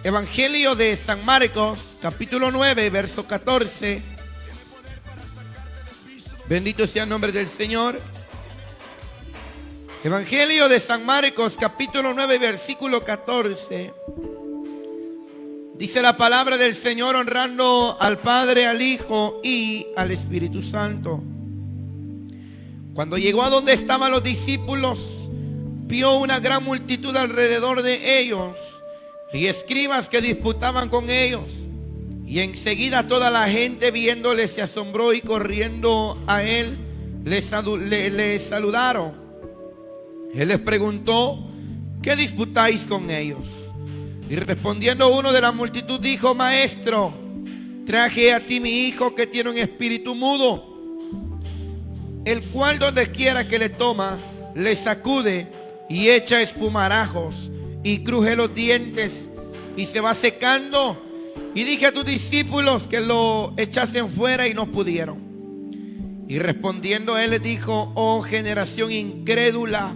Evangelio de San Marcos, capítulo 9, verso 14. Bendito sea el nombre del Señor. Evangelio de San Marcos, capítulo 9, versículo 14. Dice la palabra del Señor, honrando al Padre, al Hijo y al Espíritu Santo. Cuando llegó a donde estaban los discípulos, vio una gran multitud alrededor de ellos y escribas que disputaban con ellos. Y enseguida toda la gente viéndole se asombró y corriendo a él le saludaron. Él les preguntó: ¿qué disputáis con ellos? Y respondiendo uno de la multitud dijo: Maestro, traje a ti mi hijo que tiene un espíritu mudo, el cual donde quiera que le toma, le sacude y echa espumarajos y cruje los dientes y se va secando. Y dije a tus discípulos que lo echasen fuera y no pudieron. Y respondiendo él les dijo: oh generación incrédula,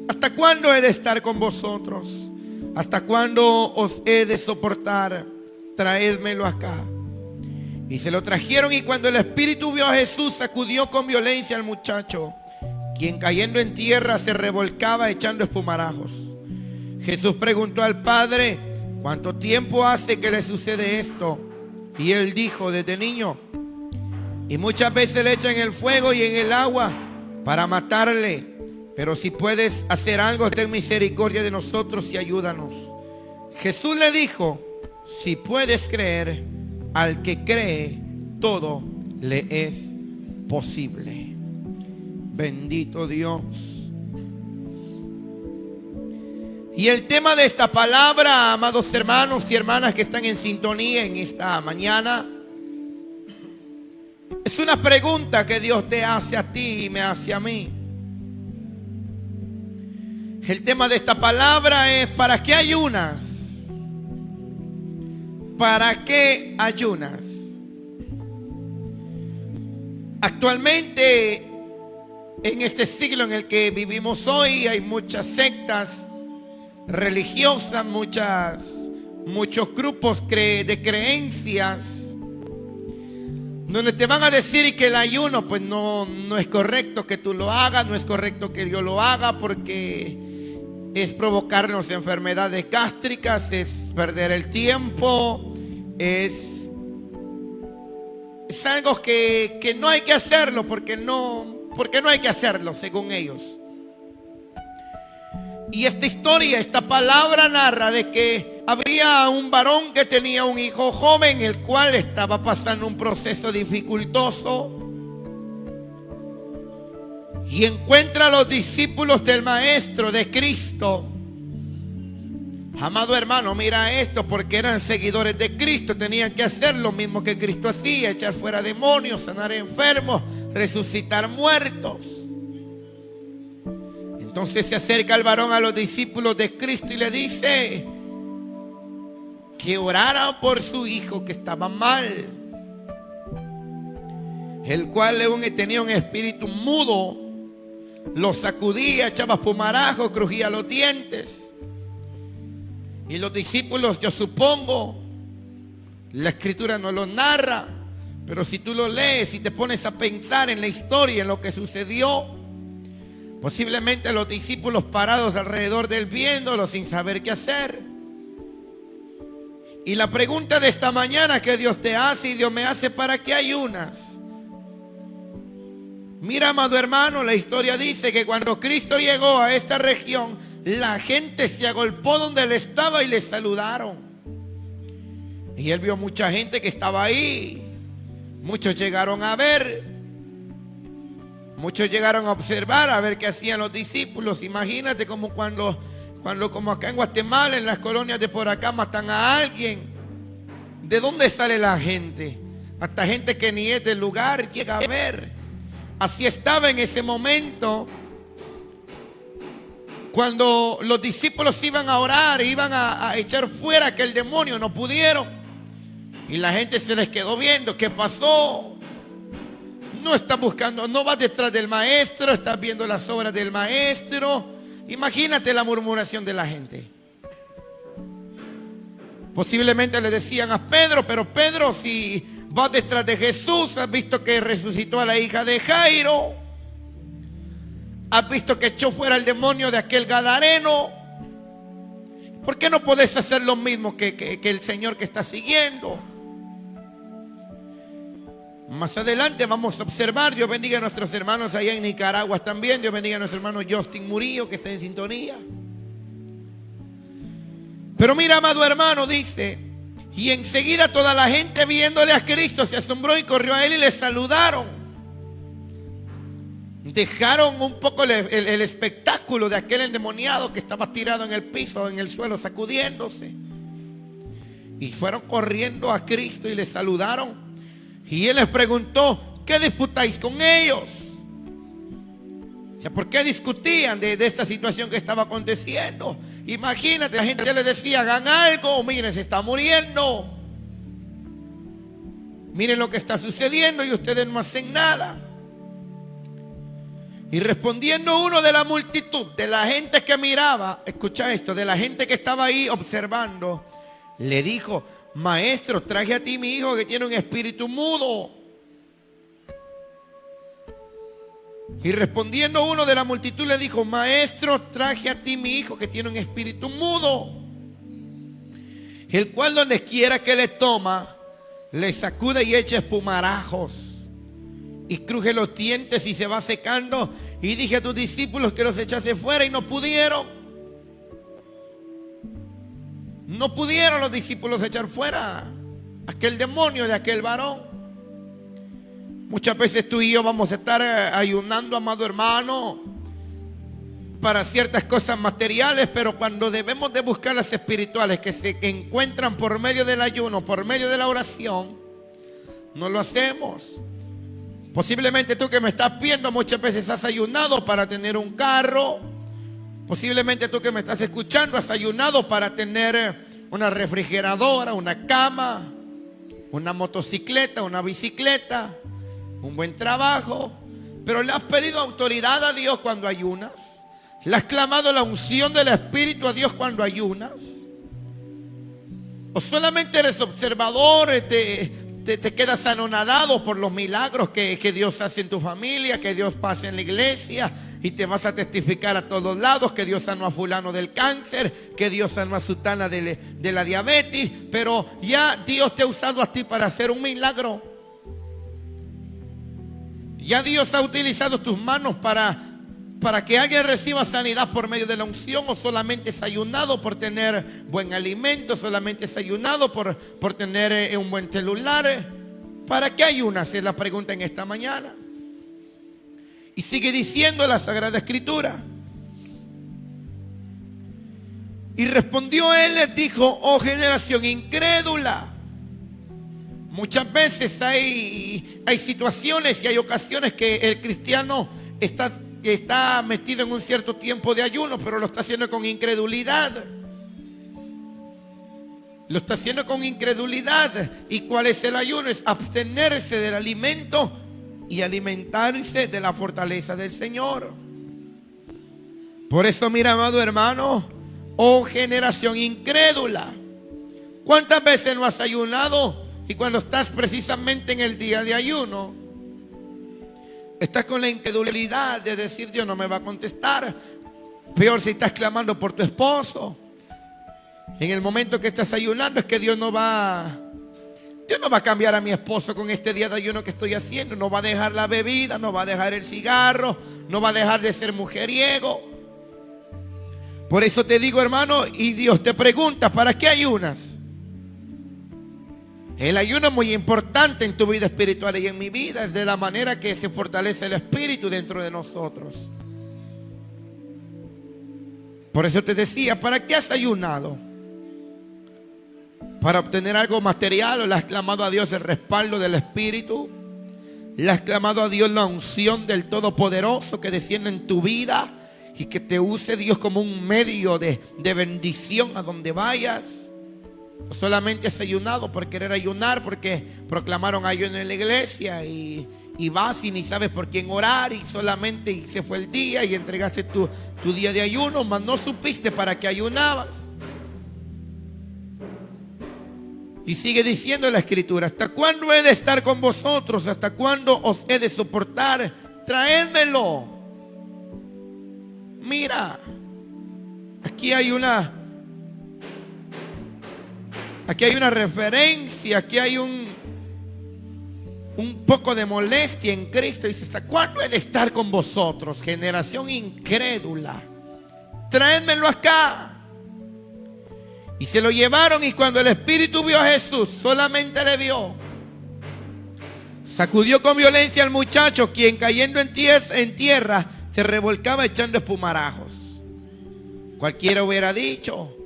¿hasta cuándo he de estar con vosotros? ¿Hasta cuándo os he de soportar? Traédmelo acá. Y se lo trajeron, y cuando el espíritu vio a Jesús, sacudió con violencia al muchacho, quien cayendo en tierra se revolcaba echando espumarajos. Jesús preguntó al padre: ¿cuánto tiempo hace que le sucede esto? Y él dijo: desde niño. Y muchas veces le echan en el fuego y en el agua para matarle. Pero si puedes hacer algo, ten misericordia de nosotros y ayúdanos. Jesús le dijo: si puedes creer, al que cree, todo le es posible. Bendito Dios. Y el tema de esta palabra, amados hermanos y hermanas que están en sintonía en esta mañana, es una pregunta que Dios te hace a ti y me hace a mí. El tema de esta palabra es: ¿para qué ayunas? ¿Para qué ayunas? Actualmente, en este siglo en el que vivimos hoy, hay muchas sectas religiosas, muchos grupos de creencias, donde te van a decir que el ayuno pues no es correcto que tú lo hagas, no es correcto que yo lo haga, porque es provocarnos enfermedades gástricas, es perder el tiempo, es algo que no hay que hacerlo, porque no hay que hacerlo según ellos. Y esta historia, esta palabra narra de que había un varón que tenía un hijo joven, el cual estaba pasando un proceso dificultoso, y encuentra a los discípulos del Maestro, de Cristo. Amado hermano, mira esto, porque eran seguidores de Cristo, tenían que hacer lo mismo que Cristo hacía: echar fuera demonios, sanar enfermos, resucitar muertos. Entonces se acerca el varón a los discípulos de Cristo y le dice que oraran por su hijo que estaba mal, el cual tenía un espíritu mudo, lo sacudía, echaba espumarajo, crujía los dientes. Y los discípulos, yo supongo, la escritura no lo narra, pero si tú lo lees y te pones a pensar en la historia, en lo que sucedió, posiblemente los discípulos parados alrededor de él viéndolo sin saber qué hacer. Y la pregunta de esta mañana que Dios te hace y Dios me hace: ¿para qué ayunas? Mira, amado hermano, la historia dice que cuando Cristo llegó a esta región, la gente se agolpó donde él estaba y le saludaron. Y él vio mucha gente que estaba ahí. Muchos llegaron a ver, muchos llegaron a observar, a ver qué hacían los discípulos. Imagínate como cuando como acá en Guatemala, en las colonias de por acá, matan a alguien. ¿De dónde sale la gente? Hasta gente que ni es del lugar llega a ver. Así estaba en ese momento, cuando los discípulos iban a orar, iban a echar fuera aquel demonio, no pudieron. Y la gente se les quedó viendo. ¿Qué pasó? No estás buscando, no vas detrás del maestro, estás viendo las obras del maestro. Imagínate la murmuración de la gente. Posiblemente le decían a Pedro: pero Pedro, si vas detrás de Jesús, has visto que resucitó a la hija de Jairo, has visto que echó fuera el demonio de aquel gadareno, ¿por qué no podés hacer lo mismo que el Señor que está siguiendo? Más adelante vamos a observar. Dios bendiga a nuestros hermanos allá en Nicaragua también. Dios bendiga a nuestro hermano Justin Murillo, que está en sintonía. Pero mira, amado hermano, dice: y enseguida toda la gente viéndole a Cristo se asombró y corrió a él y le saludaron. Dejaron un poco el espectáculo de aquel endemoniado que estaba tirado en el piso, en el suelo, sacudiéndose, y fueron corriendo a Cristo y le saludaron. Y él les preguntó: ¿qué disputáis con ellos? O sea, ¿por qué discutían de esta situación que estaba aconteciendo? Imagínate, la gente le decía: hagan algo, miren, se está muriendo, miren lo que está sucediendo, y ustedes no hacen nada. Y respondiendo uno de la multitud, de la gente que miraba, escucha esto, de la gente que estaba ahí observando, le dijo: maestro, traje a ti mi hijo que tiene un espíritu mudo. Y respondiendo uno de la multitud le dijo: maestro, traje a ti mi hijo que tiene un espíritu mudo, el cual donde quiera que le toma, le sacude y echa espumarajos y cruje los dientes y se va secando. Y dije a tus discípulos que los echase fuera y no pudieron. No pudieron los discípulos echar fuera aquel demonio de aquel varón. Muchas veces tú y yo vamos a estar ayunando, amado hermano, para ciertas cosas materiales, pero cuando debemos de buscar las espirituales que se encuentran por medio del ayuno, por medio de la oración, no lo hacemos. Posiblemente tú que me estás viendo muchas veces has ayunado para tener un carro. Posiblemente tú que me estás escuchando has ayunado para tener una refrigeradora, una cama, una motocicleta, una bicicleta, un buen trabajo. Pero le has pedido autoridad a Dios cuando ayunas. Le has clamado la unción del Espíritu a Dios cuando ayunas. O solamente eres observador, te quedas anonadado por los milagros que Dios hace en tu familia, que Dios pasa en la iglesia, y te vas a testificar a todos lados que Dios sanó a fulano del cáncer, que Dios sanó a sutana de la diabetes. Pero ya Dios te ha usado a ti para hacer un milagro. Ya Dios ha utilizado tus manos para que alguien reciba sanidad por medio de la unción. O solamente es ayunado por tener buen alimento, solamente es ayunado por tener un buen celular. ¿Para qué ayunas? Es la pregunta en esta mañana. Y sigue diciendo la Sagrada Escritura: y respondió él, les dijo: oh generación incrédula. Muchas veces hay situaciones y hay ocasiones que el cristiano está metido en un cierto tiempo de ayuno, pero lo está haciendo con incredulidad. Lo está haciendo con incredulidad. ¿Y cuál es el ayuno? Es abstenerse del alimento y alimentarse de la fortaleza del Señor. Por eso, mira, amado hermano, oh generación incrédula, ¿cuántas veces no has ayunado? Y cuando estás precisamente en el día de ayuno, estás con la incredulidad de decir: Dios no me va a contestar. Peor si estás clamando por tu esposo. En el momento que estás ayunando es que Dios no va a cambiar a mi esposo con este día de ayuno que estoy haciendo. No va a dejar la bebida, no va a dejar el cigarro, no va a dejar de ser mujeriego. Por eso te digo, hermano, y Dios te pregunta: ¿para qué ayunas? El ayuno es muy importante en tu vida espiritual y en mi vida. Es de la manera que se fortalece el espíritu dentro de nosotros. Por eso te decía: ¿para qué has ayunado? ¿Para obtener algo material? ¿O le has clamado a Dios el respaldo del espíritu? ¿Le has clamado a Dios la unción del Todopoderoso que descienda en tu vida y que te use Dios como un medio de bendición a donde vayas? ¿O solamente has ayunado por querer ayunar, porque proclamaron ayuno en la iglesia y vas y ni sabes por quién orar, y solamente se fue el día y entregaste tu día de ayuno, mas no supiste para qué ayunabas? Y sigue diciendo la Escritura: ¿hasta cuándo he de estar con vosotros? ¿Hasta cuándo os he de soportar? Traédmelo. Mira, aquí hay una referencia, aquí hay un poco de molestia en Cristo. Dice: ¿hasta cuándo he de estar con vosotros, generación incrédula? Traédmelo acá. Y se lo llevaron, y cuando el Espíritu vio a Jesús, solamente le vio, sacudió con violencia al muchacho, quien cayendo en tierra se revolcaba echando espumarajos. Cualquiera hubiera dicho: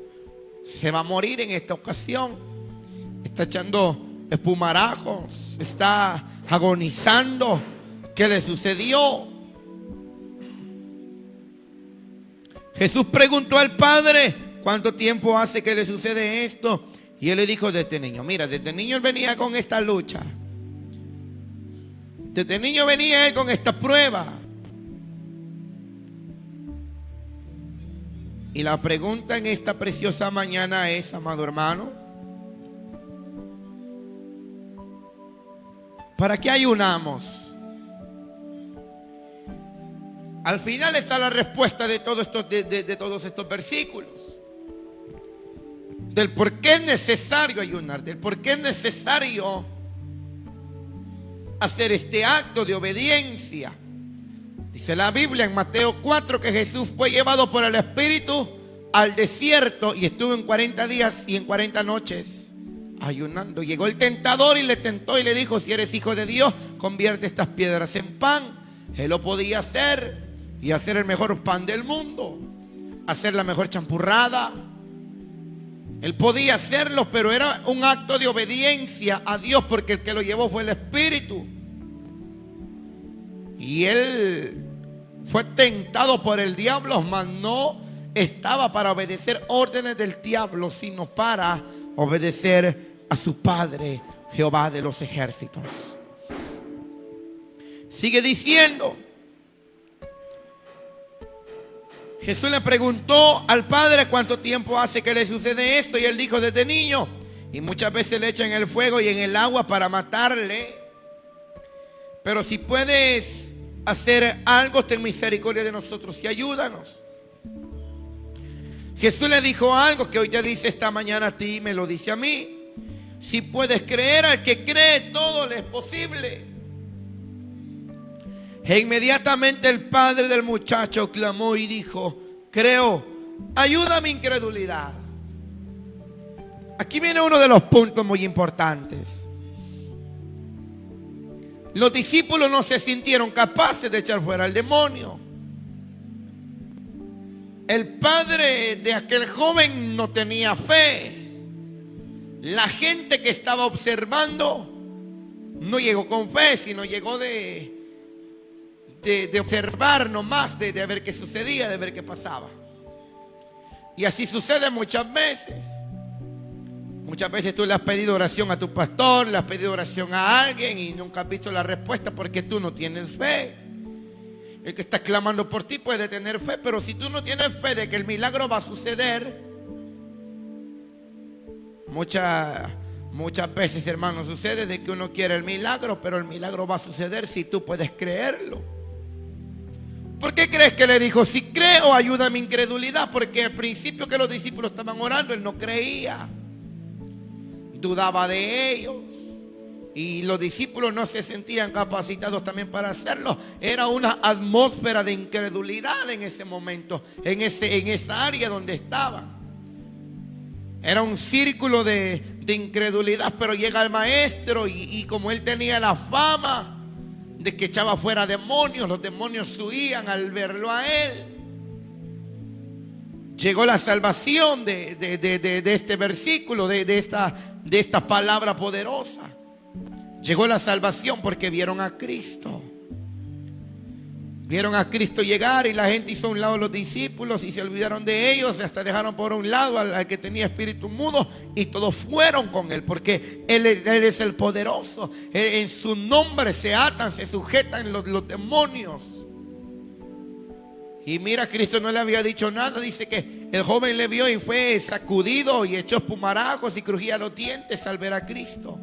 se va a morir en esta ocasión. Está echando espumarajos, está agonizando. ¿Qué le sucedió? Jesús preguntó al Padre: ¿cuánto tiempo hace que le sucede esto? Y él le dijo: desde niño. Mira, desde niño él venía con esta lucha. Desde niño venía él con esta prueba. Y la pregunta en esta preciosa mañana es, amado hermano, ¿para qué ayunamos? Al final está la respuesta de todos estos versículos. Del por qué es necesario ayunar, del por qué es necesario hacer este acto de obediencia. Dice la Biblia en Mateo 4 que Jesús fue llevado por el Espíritu al desierto y estuvo en 40 días y en 40 noches ayunando. Llegó el tentador y le tentó y le dijo: si eres hijo de Dios, convierte estas piedras en pan. Él lo podía hacer y hacer el mejor pan del mundo, hacer la mejor champurrada. Él podía hacerlo, pero era un acto de obediencia a Dios, porque el que lo llevó fue el Espíritu. Y él fue tentado por el diablo, mas no estaba para obedecer órdenes del diablo, sino para obedecer a su Padre, Jehová de los ejércitos. Sigue diciendo: Jesús le preguntó al Padre: ¿cuánto tiempo hace que le sucede esto? Y él dijo: desde niño. Y muchas veces le echan el fuego y en el agua para matarle. Pero si puedes hacer algo, ten misericordia de nosotros y ayúdanos. Jesús le dijo algo que hoy te dice esta mañana a ti y me lo dice a mí: si puedes creer, al que cree todo le es posible. E inmediatamente el padre del muchacho clamó y dijo: creo, ayuda a mi incredulidad. Aquí viene uno de los puntos muy importantes. Los discípulos no se sintieron capaces de echar fuera al demonio. El padre de aquel joven no tenía fe. La gente que estaba observando no llegó con fe, sino llegó de observar nomás, de ver qué sucedía, de ver qué pasaba. Y así sucede muchas veces. Muchas veces tú le has pedido oración a tu pastor, le has pedido oración a alguien y nunca has visto la respuesta porque tú no tienes fe. El que está clamando por ti puede tener fe, pero si tú no tienes fe de que el milagro va a suceder, muchas veces, hermano, sucede de que uno quiere el milagro, pero el milagro va a suceder si tú puedes creerlo. ¿Por qué crees que le dijo: si creo, ayuda a mi incredulidad? Porque al principio que los discípulos estaban orando, él no creía, dudaba de ellos, y los discípulos no se sentían capacitados también para hacerlo. Era una atmósfera de incredulidad en ese momento, en esa área donde estaban. Era un círculo de incredulidad. Pero llega el maestro y como él tenía la fama de que echaba fuera demonios, los demonios huían al verlo a él. Llegó la salvación de este versículo, de esta palabra poderosa. Llegó la salvación porque vieron a Cristo. Vieron a Cristo llegar y la gente hizo a un lado los discípulos y se olvidaron de ellos. Hasta dejaron por un lado al que tenía espíritu mudo y todos fueron con él, porque él es el poderoso. En su nombre se atan, se sujetan los demonios. Y mira, Cristo no le había dicho nada. Dice que el joven le vio y fue sacudido y echó espumarajos y crujía los dientes al ver a Cristo.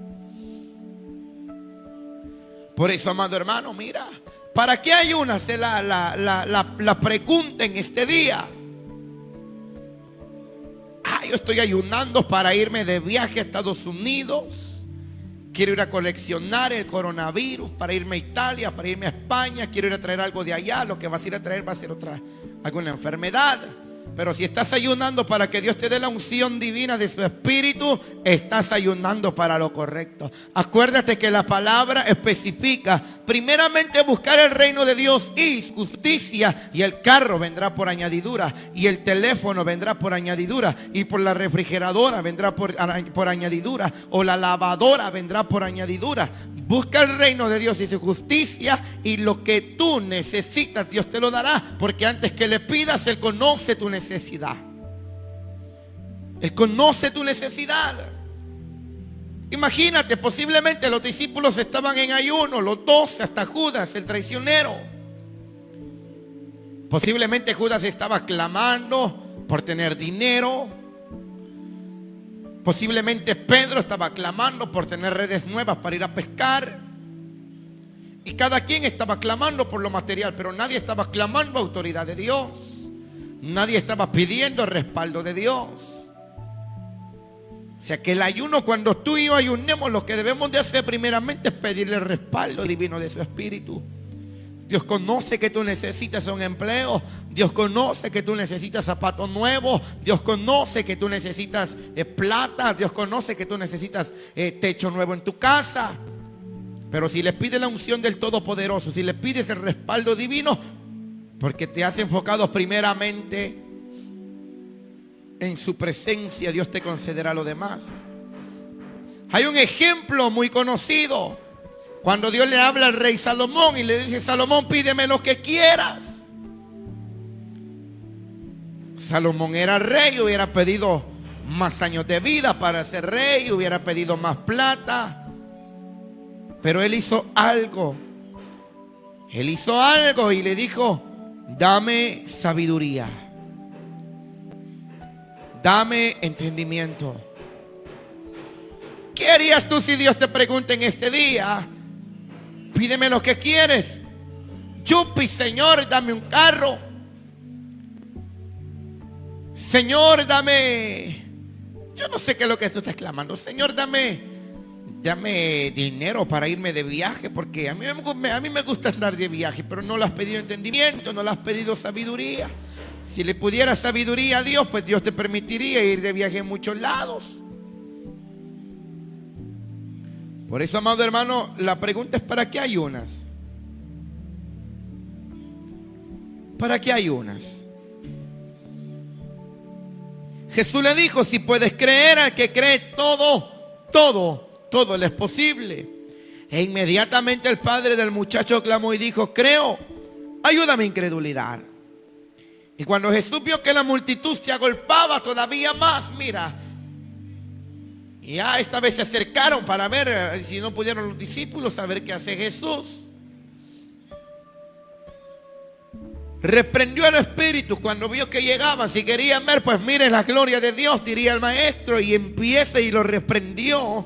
Por eso, amado hermano, mira, ¿para qué ayunas? La pregunta en este día. Yo estoy ayunando para irme de viaje a Estados Unidos. Quiero ir a coleccionar el coronavirus, para irme a Italia, para irme a España. Quiero ir a traer algo de allá. Lo que vas a ir a traer va a ser alguna enfermedad. Pero si estás ayunando para que Dios te dé la unción divina de su Espíritu, estás ayunando para lo correcto. Acuérdate que la palabra especifica primeramente buscar el reino de Dios y justicia, y el carro vendrá por añadidura, y el teléfono vendrá por añadidura, y por la refrigeradora vendrá por añadidura, o la lavadora vendrá por añadidura. Busca el reino de Dios y su justicia, y lo que tú necesitas Dios te lo dará, porque antes que le pidas, Él conoce tu necesidad. Él conoce tu necesidad. Imagínate, posiblemente los discípulos estaban en ayuno, los 12, hasta Judas, el traicionero. Posiblemente Judas estaba clamando por tener dinero. Posiblemente Pedro estaba clamando por tener redes nuevas para ir a pescar. Y cada quien estaba clamando por lo material, pero nadie estaba clamando autoridad de Dios. Nadie estaba pidiendo el respaldo de Dios. O sea que el ayuno, cuando tú y yo ayunemos, lo que debemos de hacer primeramente es pedirle el respaldo divino de su Espíritu. Dios conoce que tú necesitas un empleo. Dios conoce que tú necesitas zapatos nuevos. Dios conoce que tú necesitas plata. Dios conoce que tú necesitas techo nuevo en tu casa. Pero si le pides la unción del Todopoderoso, si le pides el respaldo divino, porque te has enfocado primeramente en su presencia, Dios te concederá lo demás. Hay un ejemplo muy conocido, cuando Dios le habla al rey Salomón y le dice: Salomón, pídeme lo que quieras. Salomón era rey, hubiera pedido más años de vida para ser rey, hubiera pedido más plata. Pero él hizo algo. Él hizo algo y le dijo: dame sabiduría, dame entendimiento. ¿Qué harías tú si Dios te pregunta en este día: pídeme lo que quieres? Yupi, Señor, dame un carro. Señor, dame... Yo no sé qué es lo que tú estás clamando. Señor, dame dinero para irme de viaje, porque a mí me gusta andar de viaje, pero no le has pedido entendimiento, no le has pedido sabiduría. Si le pudiera sabiduría a Dios, pues Dios te permitiría ir de viaje en muchos lados. Por eso, amado hermano, la pregunta es: ¿para qué ayunas? ¿Para qué ayunas? Jesús le dijo: si puedes creer, al que cree todo le es posible. E inmediatamente el padre del muchacho clamó y dijo: creo, ayuda a mi incredulidad. Y cuando Jesús vio que la multitud se agolpaba todavía más, mira, ya esta vez se acercaron para ver si no pudieron los discípulos saber qué hace Jesús. Reprendió al espíritu cuando vio que llegaban. Si querían ver, pues miren la gloria de Dios, diría el maestro. Y empieza y lo reprendió: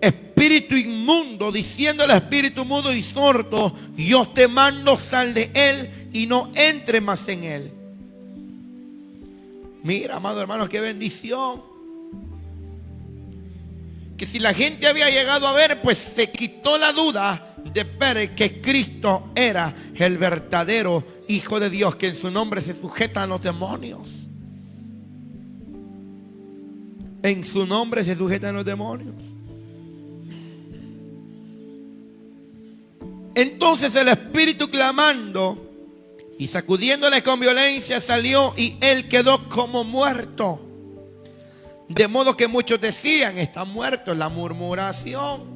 espíritu inmundo, diciendo al espíritu mudo y sordo: yo te mando, sal de él y no entre más en él. Mira, amado hermano, qué bendición. Que si la gente había llegado a ver, pues se quitó la duda de ver que Cristo era el verdadero Hijo de Dios, que en su nombre se sujetan los demonios. En su nombre se sujetan los demonios. Entonces el espíritu, clamando y sacudiéndole con violencia, salió, y él quedó como muerto. De modo que muchos decían: está muerto. La murmuración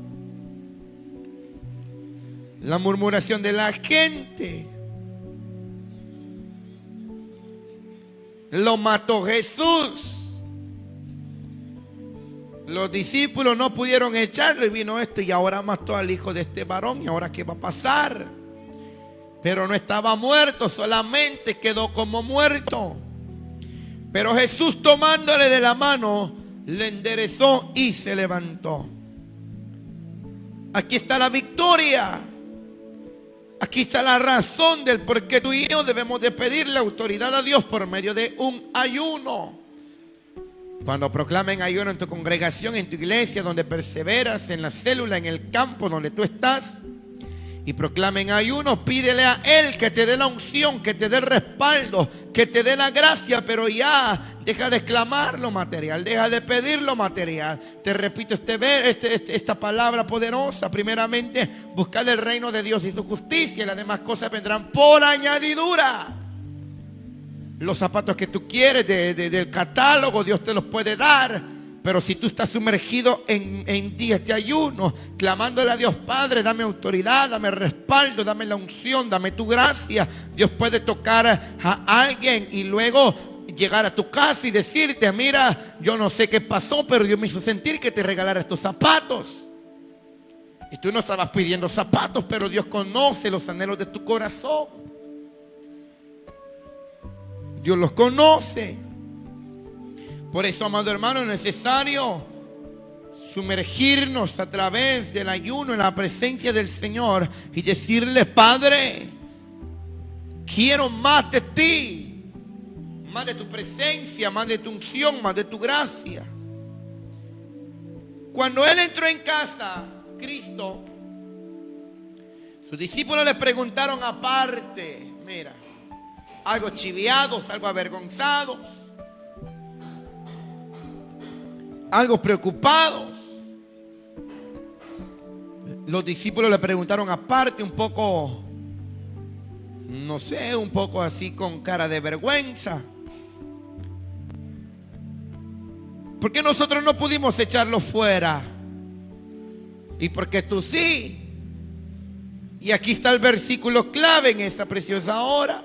de la gente. Lo mató Jesús. Los discípulos no pudieron echarlo, y vino este y ahora mató al hijo de este varón. ¿Y ahora qué va a pasar? pero no estaba muerto, solamente quedó como muerto. Pero Jesús, tomándole de la mano, le enderezó y se levantó. Aquí está la victoria. Aquí está la razón del por qué tú y yo debemos de pedirle autoridad a Dios por medio de un ayuno. Cuando proclamen ayuno en tu congregación, en tu iglesia, donde perseveras, en la célula, en el campo donde tú estás, y proclamen ayuno, pídele a Él que te dé la unción, que te dé el respaldo, que te dé la gracia, pero ya deja de clamar lo material, deja de pedir lo material. Te repito esta palabra poderosa: primeramente buscad el reino de Dios y su justicia, y las demás cosas vendrán por añadidura. Los zapatos que tú quieres del catálogo, Dios te los puede dar. Pero si tú estás sumergido en ti, este ayuno, clamándole a Dios: Padre, dame autoridad, dame respaldo, dame la unción, dame tu gracia, Dios puede tocar a alguien y luego llegar a tu casa y decirte: mira, yo no sé qué pasó, pero Dios me hizo sentir que te regalara estos zapatos. Y tú no estabas pidiendo zapatos, pero Dios conoce los anhelos de tu corazón. Dios los conoce. Por eso, amado hermano, es necesario sumergirnos a través del ayuno en la presencia del Señor y decirle: Padre, quiero más de ti, más de tu presencia, más de tu unción, más de tu gracia. Cuando Él entró en casa, Cristo, sus discípulos le preguntaron aparte, mira, algo chiviados, algo avergonzados, algo preocupados. Los discípulos le preguntaron aparte, un poco, no sé, un poco así con cara de vergüenza: ¿por qué nosotros no pudimos echarlo fuera? ¿Y por qué tú sí? Y aquí está el versículo clave en esta preciosa hora.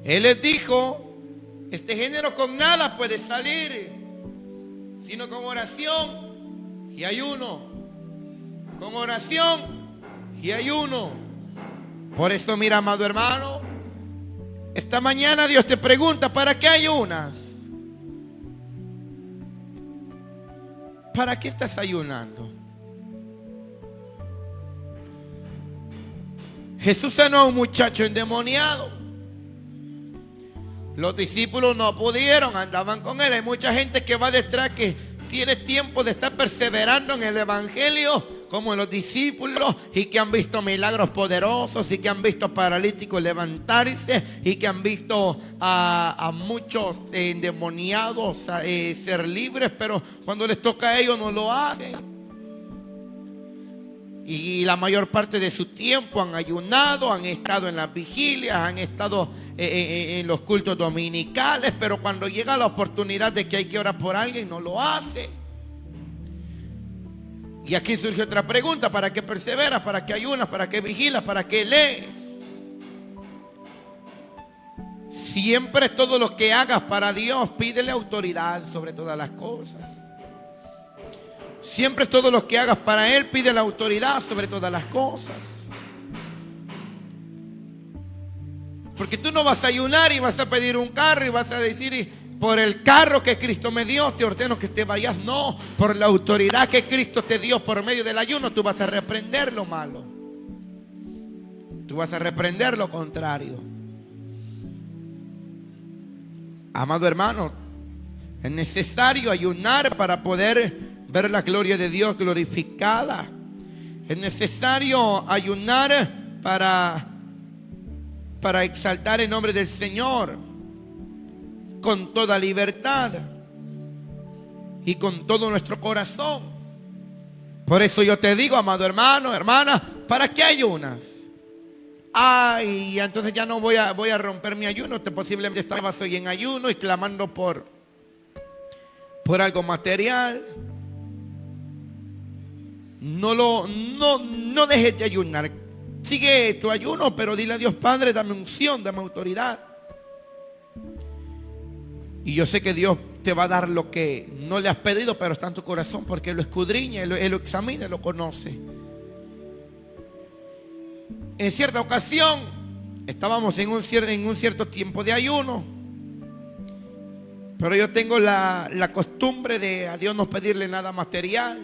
Él les dijo: este género con nada puede salir, sino con oración y ayuno. Con oración y ayuno. Por eso, mira, amado hermano, esta mañana Dios te pregunta: ¿para qué ayunas? ¿Para qué estás ayunando? Jesús sanó a un muchacho endemoniado. Los discípulos no pudieron, andaban con él. Hay mucha gente que va detrás, que tiene tiempo de estar perseverando en el evangelio, como los discípulos, y que han visto milagros poderosos, y que han visto paralíticos levantarse, y que han visto a muchos endemoniados ser libres, pero cuando les toca a ellos no lo hacen. Y la mayor parte de su tiempo han ayunado, han estado en las vigilias, han estado en los cultos dominicales, pero cuando llega la oportunidad de que hay que orar por alguien, no lo hace. Y aquí surge otra pregunta: ¿para qué perseveras? ¿Para qué ayunas? ¿Para qué vigilas? ¿Para qué lees? Siempre todo lo que hagas para Dios, pídele autoridad sobre todas las cosas. Siempre todo lo que hagas para Él, pide la autoridad sobre todas las cosas. Porque tú no vas a ayunar y vas a pedir un carro y vas a decir: por el carro que Cristo me dio, te ordeno que te vayas. No, por la autoridad que Cristo te dio por medio del ayuno, tú vas a reprender lo malo. Tú vas a reprender lo contrario. Amado hermano, es necesario ayunar para poder ver la gloria de Dios glorificada. Es necesario ayunar para exaltar el nombre del Señor con toda libertad y con todo nuestro corazón. Por eso yo te digo, amado hermano, hermana, ¿para qué ayunas? Ay, entonces ya no voy a romper mi ayuno. Posiblemente estabas hoy en ayuno y clamando por algo material. No dejes de ayunar. Sigue tu ayuno, pero dile a Dios: Padre, dame unción, dame autoridad. Y yo sé que Dios te va a dar lo que no le has pedido, pero está en tu corazón, porque Él lo escudriña, Él lo examina, Él lo conoce. en cierta ocasión estábamos en un cierto tiempo de ayuno. Pero yo tengo la costumbre de a Dios no pedirle nada material,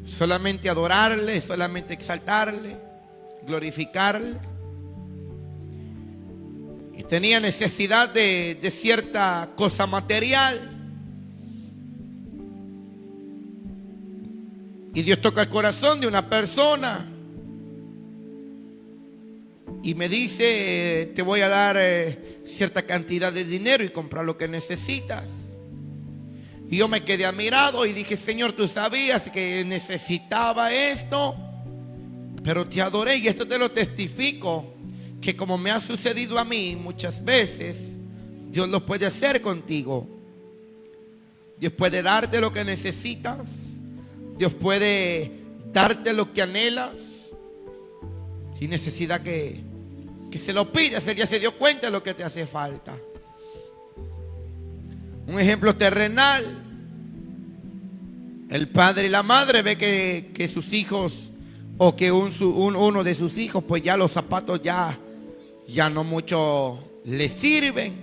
solamente adorarle, solamente exaltarle, glorificarle. Y tenía necesidad de cierta cosa material. Y Dios toca el corazón de una persona y me dice: te voy a dar cierta cantidad de dinero y comprar lo que necesitas. Y yo me quedé admirado y dije: Señor, tú sabías que necesitaba esto, pero te adoré. Y esto te lo testifico, que como me ha sucedido a mí muchas veces, Dios lo puede hacer contigo. Dios puede darte lo que necesitas. Dios puede darte lo que anhelas, sin necesidad que se lo pidas. Él ya se dio cuenta de lo que te hace falta. Un ejemplo terrenal: el padre y la madre ve que sus hijos, o que uno de sus hijos, pues ya los zapatos ya no mucho le sirven.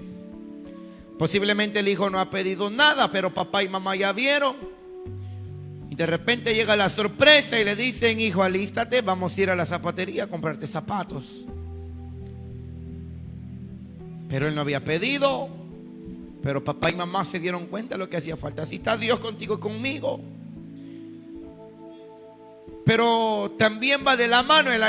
Posiblemente el hijo no ha pedido nada, pero papá y mamá ya vieron. Y de repente llega la sorpresa y le dicen: hijo, alístate, vamos a ir a la zapatería a comprarte zapatos. Pero él no había pedido, pero papá y mamá se dieron cuenta de lo que hacía falta. Así está Dios contigo y conmigo. Pero también va de la mano el